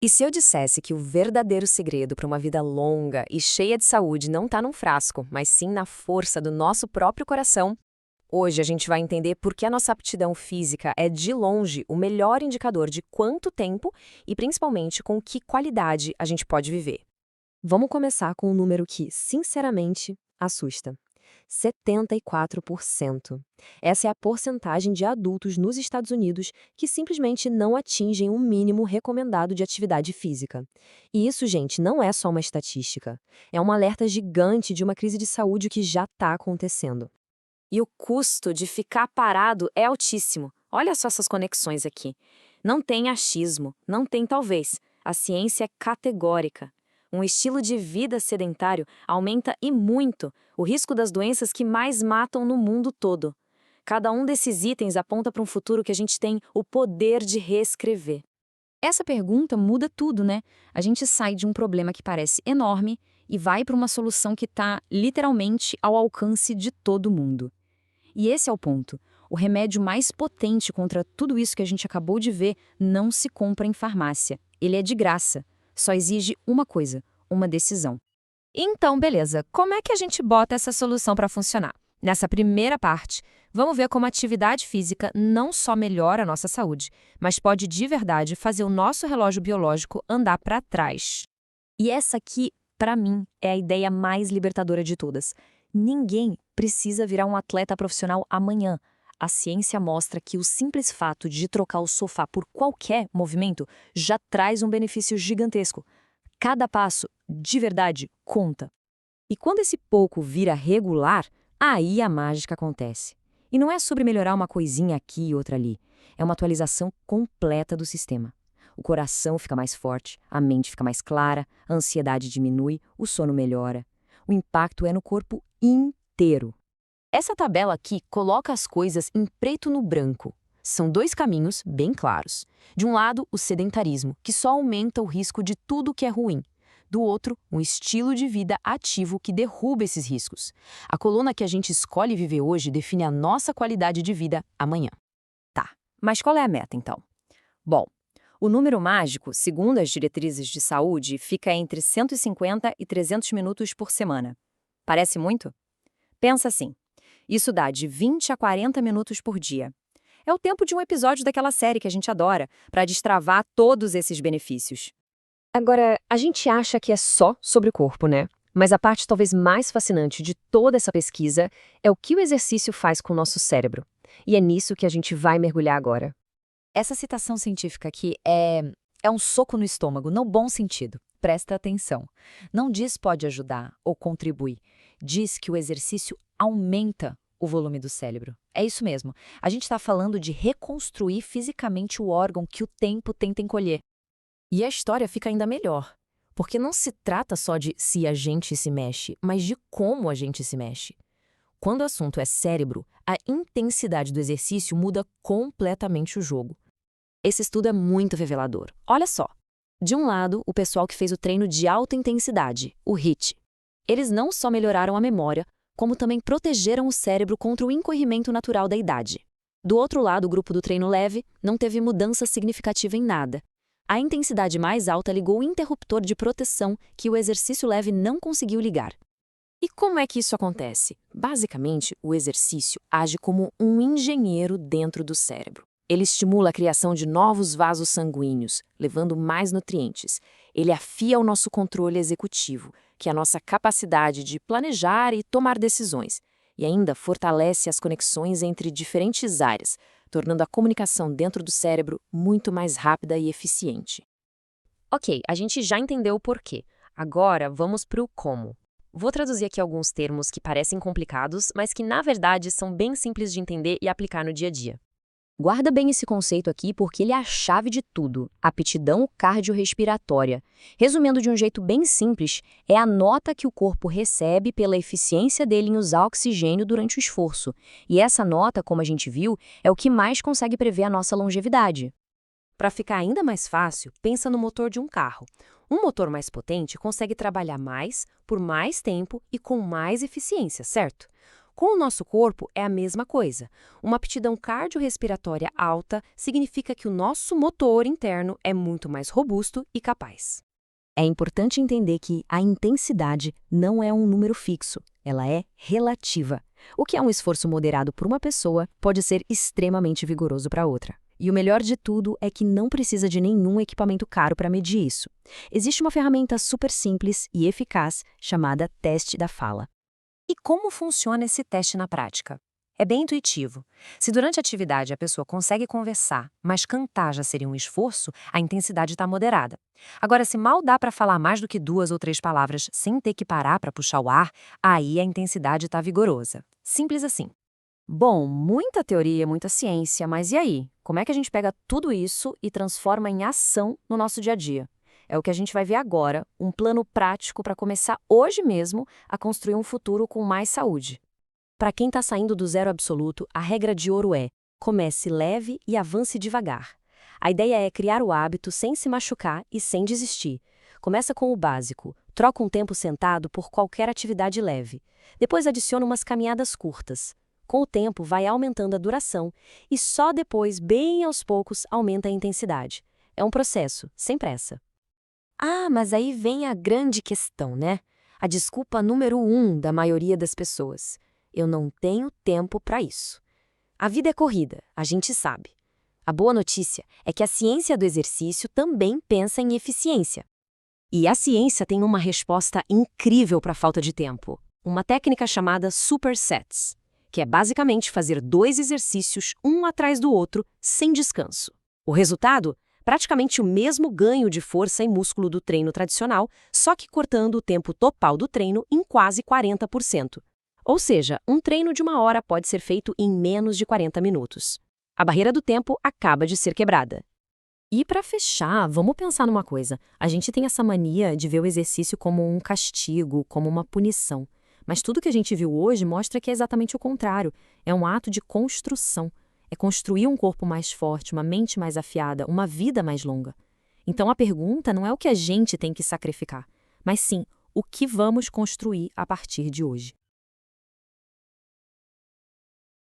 E se eu dissesse que o verdadeiro segredo para uma vida longa e cheia de saúde não está num frasco, mas sim na força do nosso próprio coração? Hoje a gente vai entender por que a nossa aptidão física é, de longe, o melhor indicador de quanto tempo e, principalmente, com que qualidade a gente pode viver. Vamos começar com um número que, sinceramente, assusta. 74%. Essa é a porcentagem de adultos nos Estados Unidos que simplesmente não atingem o mínimo recomendado de atividade física. E isso, gente, não é só uma estatística. É um alerta gigante de uma crise de saúde que já está acontecendo. E o custo de ficar parado é altíssimo. Olha só essas conexões aqui. Não tem achismo, não tem talvez. A ciência é categórica. Um estilo de vida sedentário aumenta e muito o risco das doenças que mais matam no mundo todo. Cada um desses itens aponta para um futuro que a gente tem o poder de reescrever. Essa pergunta muda tudo, né? A gente sai de um problema que parece enorme e vai para uma solução que está literalmente ao alcance de todo mundo. E esse é o ponto. O remédio mais potente contra tudo isso que a gente acabou de ver não se compra em farmácia. Ele é de graça. Só exige uma coisa: uma decisão. Então, beleza. Como é que a gente bota essa solução para funcionar? Nessa primeira parte, vamos ver como a atividade física não só melhora a nossa saúde, mas pode de verdade fazer o nosso relógio biológico andar para trás. E essa aqui, para mim, é a ideia mais libertadora de todas. Ninguém precisa virar um atleta profissional amanhã. A ciência mostra que o simples fato de trocar o sofá por qualquer movimento já traz um benefício gigantesco. Cada passo, de verdade, conta. E quando esse pouco vira regular, aí a mágica acontece. E não é sobre melhorar uma coisinha aqui e outra ali. É uma atualização completa do sistema. O coração fica mais forte, a mente fica mais clara, a ansiedade diminui, o sono melhora. O impacto é no corpo inteiro. Essa tabela aqui coloca as coisas em preto no branco. São dois caminhos bem claros. De um lado, o sedentarismo, que só aumenta o risco de tudo que é ruim. Do outro, um estilo de vida ativo que derruba esses riscos. A coluna que a gente escolhe viver hoje define a nossa qualidade de vida amanhã. Tá, mas qual é a meta então? Bom, o número mágico, segundo as diretrizes de saúde, fica entre 150 e 300 minutos por semana. Parece muito? Pensa assim. Isso dá de 20 a 40 minutos por dia. É o tempo de um episódio daquela série que a gente adora, para destravar todos esses benefícios. Agora, a gente acha que é só sobre o corpo, né? Mas a parte talvez mais fascinante de toda essa pesquisa é o que o exercício faz com o nosso cérebro. E é nisso que a gente vai mergulhar agora. Essa citação científica aqui é um soco no estômago, no bom sentido. Presta atenção. Não diz pode ajudar ou contribuir. Diz que o exercício aumenta o volume do cérebro. É isso mesmo. A gente está falando de reconstruir fisicamente o órgão que o tempo tenta encolher. E a história fica ainda melhor. Porque não se trata só de se a gente se mexe, mas de como a gente se mexe. Quando o assunto é cérebro, a intensidade do exercício muda completamente o jogo. Esse estudo é muito revelador. Olha só. De um lado, o pessoal que fez o treino de alta intensidade, o HIIT. Eles não só melhoraram a memória, como também protegeram o cérebro contra o encorrimento natural da idade. Do outro lado, o grupo do treino leve não teve mudança significativa em nada. A intensidade mais alta ligou o interruptor de proteção que o exercício leve não conseguiu ligar. E como é que isso acontece? Basicamente, o exercício age como um engenheiro dentro do cérebro. Ele estimula a criação de novos vasos sanguíneos, levando mais nutrientes. Ele afia o nosso controle executivo, que é a nossa capacidade de planejar e tomar decisões, e ainda fortalece as conexões entre diferentes áreas, tornando a comunicação dentro do cérebro muito mais rápida e eficiente. Ok, a gente já entendeu o porquê. Agora vamos para o como. Vou traduzir aqui alguns termos que parecem complicados, mas que na verdade são bem simples de entender e aplicar no dia a dia. Guarda bem esse conceito aqui porque ele é a chave de tudo, aptidão cardiorrespiratória. Resumindo de um jeito bem simples, é a nota que o corpo recebe pela eficiência dele em usar oxigênio durante o esforço. E essa nota, como a gente viu, é o que mais consegue prever a nossa longevidade. Para ficar ainda mais fácil, pensa no motor de um carro. Um motor mais potente consegue trabalhar mais, por mais tempo e com mais eficiência, certo? Com o nosso corpo é a mesma coisa. Uma aptidão cardiorrespiratória alta significa que o nosso motor interno é muito mais robusto e capaz. É importante entender que a intensidade não é um número fixo, ela é relativa. O que é um esforço moderado para uma pessoa pode ser extremamente vigoroso para outra. E o melhor de tudo é que não precisa de nenhum equipamento caro para medir isso. Existe uma ferramenta super simples e eficaz chamada teste da fala. E como funciona esse teste na prática? É bem intuitivo. Se durante a atividade a pessoa consegue conversar, mas cantar já seria um esforço, a intensidade está moderada. Agora, se mal dá para falar mais do que 2 ou 3 palavras sem ter que parar para puxar o ar, aí a intensidade está vigorosa. Simples assim. Bom, muita teoria, muita ciência, mas e aí? Como é que a gente pega tudo isso e transforma em ação no nosso dia a dia? É o que a gente vai ver agora, um plano prático para começar hoje mesmo a construir um futuro com mais saúde. Para quem está saindo do zero absoluto, a regra de ouro é: comece leve e avance devagar. A ideia é criar o hábito sem se machucar e sem desistir. Começa com o básico, troca um tempo sentado por qualquer atividade leve. Depois adiciona umas caminhadas curtas. Com o tempo, vai aumentando a duração e só depois, bem aos poucos, aumenta a intensidade. É um processo, sem pressa. Ah, mas aí vem a grande questão, né? A desculpa número 1 da maioria das pessoas. Eu não tenho tempo para isso. A vida é corrida, a gente sabe. A boa notícia é que a ciência do exercício também pensa em eficiência. E a ciência tem uma resposta incrível para a falta de tempo. Uma técnica chamada supersets, que é basicamente fazer 2 exercícios um atrás do outro, sem descanso. O resultado? Praticamente o mesmo ganho de força e músculo do treino tradicional, só que cortando o tempo total do treino em quase 40%. Ou seja, um treino de 1 hora pode ser feito em menos de 40 minutos. A barreira do tempo acaba de ser quebrada. E para fechar, vamos pensar numa coisa. A gente tem essa mania de ver o exercício como um castigo, como uma punição. Mas tudo que a gente viu hoje mostra que é exatamente o contrário. É um ato de construção. É construir um corpo mais forte, uma mente mais afiada, uma vida mais longa. Então a pergunta não é o que a gente tem que sacrificar, mas sim o que vamos construir a partir de hoje.